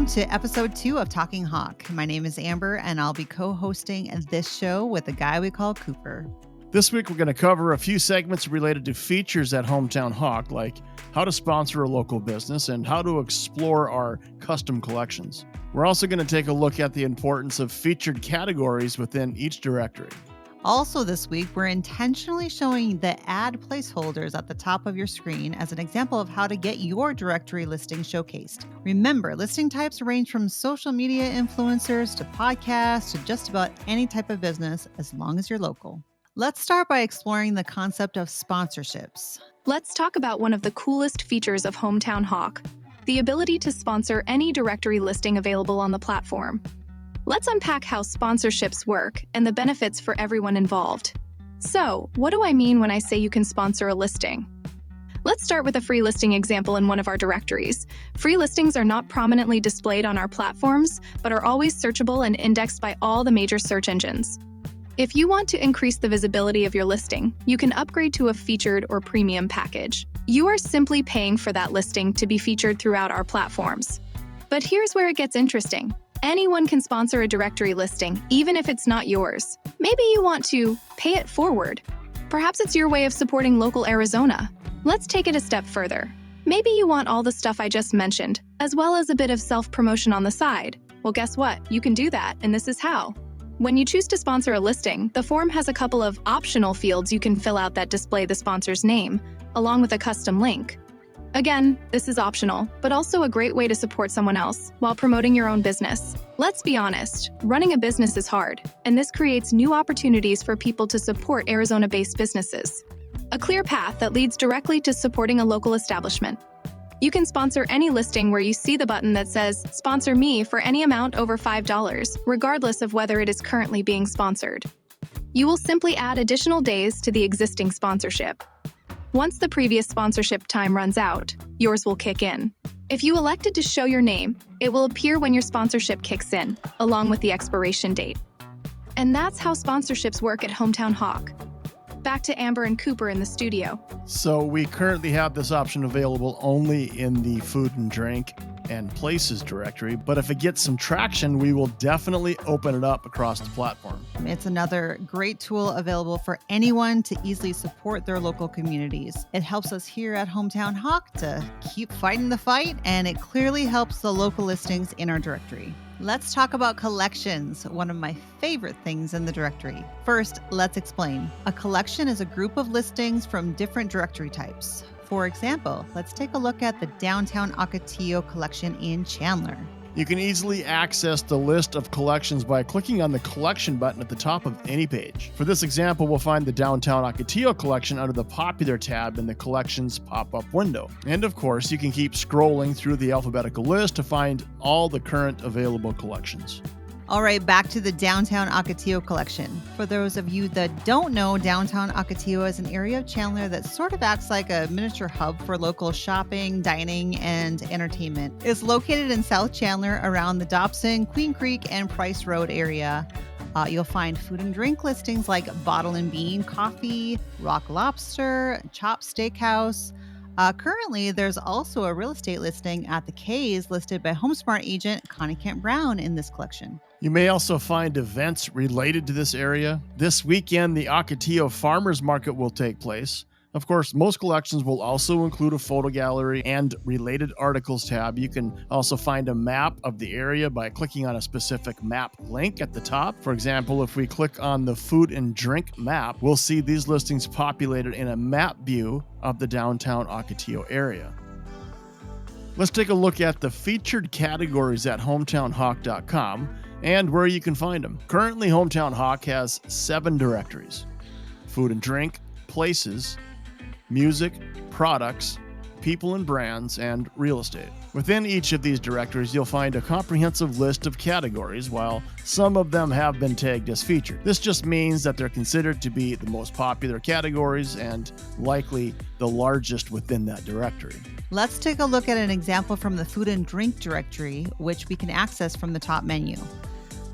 to episode 2 of Talking Hawk. My name is Amber, and I'll be co-hosting this show with a guy we call Cooper. This week, we're going to cover a few segments related to features at Hometown Hawk, like how to sponsor a local business and how to explore our custom collections. We're also going to take a look at the importance of featured categories within each directory. Also this week, we're intentionally showing the ad placeholders at the top of your screen as an example of how to get your directory listing showcased. Remember, listing types range from social media influencers to podcasts to just about any type of business as long as you're local. Let's start by exploring the concept of sponsorships. Let's talk about one of the coolest features of Hometown Hawk, the ability to sponsor any directory listing available on the platform. Let's unpack how sponsorships work and the benefits for everyone involved. So, what do I mean when I say you can sponsor a listing? Let's start with a free listing example in one of our directories. Free listings are not prominently displayed on our platforms, but are always searchable and indexed by all the major search engines. If you want to increase the visibility of your listing, you can upgrade to a featured or premium package. You are simply paying for that listing to be featured throughout our platforms. But here's where it gets interesting. Anyone can sponsor a directory listing, even if it's not yours. Maybe you want to pay it forward. Perhaps it's your way of supporting local Arizona. Let's take it a step further. Maybe you want all the stuff I just mentioned, as well as a bit of self-promotion on the side. Well, guess what? You can do that, and this is how. When you choose to sponsor a listing, the form has a couple of optional fields you can fill out that display the sponsor's name, along with a custom link. Again, this is optional, but also a great way to support someone else while promoting your own business. Let's be honest, running a business is hard, and this creates new opportunities for people to support Arizona-based businesses. A clear path that leads directly to supporting a local establishment. You can sponsor any listing where you see the button that says, "Sponsor me" for any amount over $5, regardless of whether it is currently being sponsored. You will simply add additional days to the existing sponsorship. Once the previous sponsorship time runs out, yours will kick in. If you elected to show your name, it will appear when your sponsorship kicks in, along with the expiration date. And that's how sponsorships work at Hometown Hawk. Back to Amber and Cooper in the studio. So we currently have this option available only in the food and drink and places directory, but if it gets some traction, we will definitely open it up across the platform. It's another great tool available for anyone to easily support their local communities. It helps us here at Hometown Hawk to keep fighting the fight, and it clearly helps the local listings in our directory. Let's talk about collections, one of my favorite things in the directory. First, let's explain. A collection is a group of listings from different directory types. For example, let's take a look at the Downtown Ocotillo collection in Chandler. You can easily access the list of collections by clicking on the collection button at the top of any page. For this example, we'll find the Downtown Ocotillo collection under the Popular tab in the Collections pop-up window. And of course, you can keep scrolling through the alphabetical list to find all the current available collections. All right, back to the Downtown Ocotillo collection. For those of you that don't know, Downtown Ocotillo is an area of Chandler that sort of acts like a miniature hub for local shopping, dining, and entertainment. It's located in South Chandler around the Dobson, Queen Creek, and Price Road area. You'll find food and drink listings like Bottle and Bean Coffee, Rock Lobster, Chop Steakhouse. Currently, there's also a real estate listing at the K's listed by HomeSmart agent Connie Kent Brown in this collection. You may also find events related to this area. This weekend, the Ocotillo Farmers Market will take place. Of course, most collections will also include a photo gallery and related articles tab. You can also find a map of the area by clicking on a specific map link at the top. For example, if we click on the food and drink map, we'll see these listings populated in a map view of the downtown Ocotillo area. Let's take a look at the featured categories at hometownhawk.com and where you can find them. Currently, Hometown Hawk has 7 directories: food and drink, places, music, products, people and brands, and real estate. Within each of these directories, you'll find a comprehensive list of categories, while some of them have been tagged as featured. This just means that they're considered to be the most popular categories and likely the largest within that directory. Let's take a look at an example from the food and drink directory, which we can access from the top menu.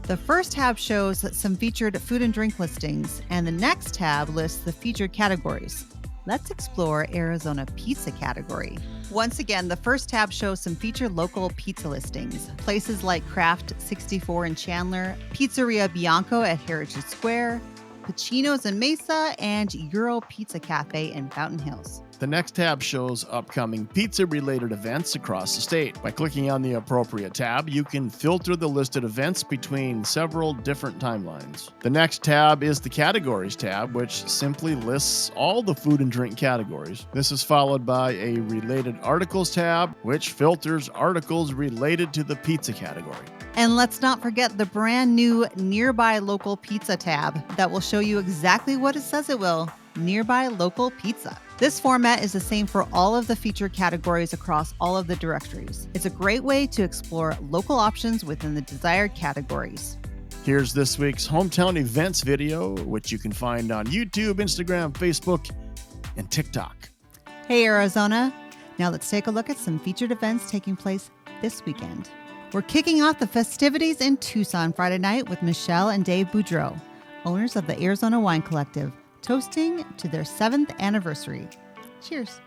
The first tab shows some featured food and drink listings, and the next tab lists the featured categories. let's explore Arizona pizza category. Once again, the first tab shows some featured local pizza listings. Places like Craft 64 in Chandler, Pizzeria Bianco at Heritage Square, Pacino's in Mesa, and Euro Pizza Cafe in Fountain Hills. The next tab shows upcoming pizza-related events across the state. By clicking on the appropriate tab, you can filter the listed events between several different timelines. The next tab is the Categories tab, which simply lists all the food and drink categories. This is followed by a Related Articles tab, which filters articles related to the pizza category. And let's not forget the brand new Nearby Local Pizza tab that will show you exactly what it says it will. Nearby Local Pizza. This format is the same for all of the featured categories across all of the directories. It's a great way to explore local options within the desired categories. Here's this week's hometown events video, which you can find on YouTube, Instagram, Facebook, and TikTok. Hey Arizona! Now let's take a look at some featured events taking place this weekend. We're kicking off the festivities in Tucson Friday night with Michelle and Dave Boudreau, owners of the Arizona Wine Collective, toasting to their 7th anniversary. Cheers.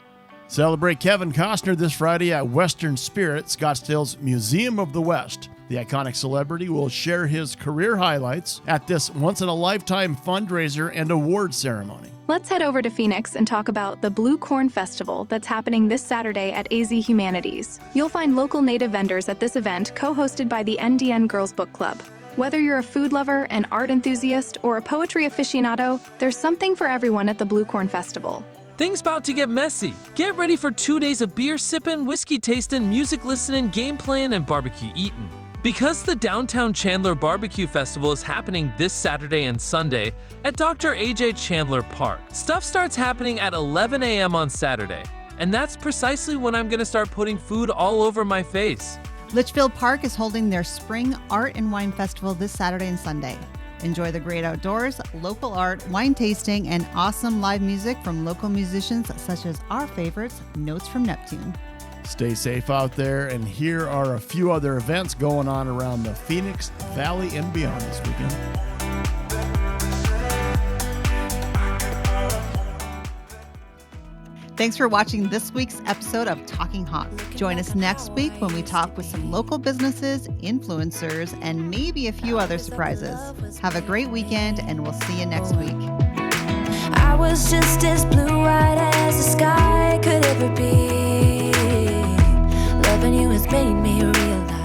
Celebrate Kevin Costner this Friday at Western Spirit, Scottsdale's Museum of the West. The iconic celebrity will share his career highlights at this once-in-a-lifetime fundraiser and award ceremony. Let's head over to Phoenix and talk about the Blue Corn Festival that's happening this Saturday at AZ Humanities. You'll find local native vendors at this event, co-hosted by the NDN Girls Book Club. Whether you're a food lover, an art enthusiast, or a poetry aficionado, there's something for everyone at the Blue Corn Festival. Things about to get messy. Get ready for 2 days of beer sipping, whiskey tasting, music listening, game playing, and barbecue eating. Because the Downtown Chandler Barbecue Festival is happening this Saturday and Sunday at Dr. A.J. Chandler Park, stuff starts happening at 11 a.m. on Saturday, and that's precisely when I'm gonna start putting food all over my face. Litchfield Park is holding their Spring Art and Wine Festival this Saturday and Sunday. Enjoy the great outdoors, local art, wine tasting, and awesome live music from local musicians such as our favorites, Notes from Neptune. Stay safe out there, and here are a few other events going on around the Phoenix Valley and beyond this weekend. Thanks for watching this week's episode of Talking Hawk. Join us next week when we talk with some local businesses, influencers, and maybe a few other surprises. Have a great weekend, and we'll see you next week. I was just as blue-eyed as the sky could ever be. Loving you has made me realize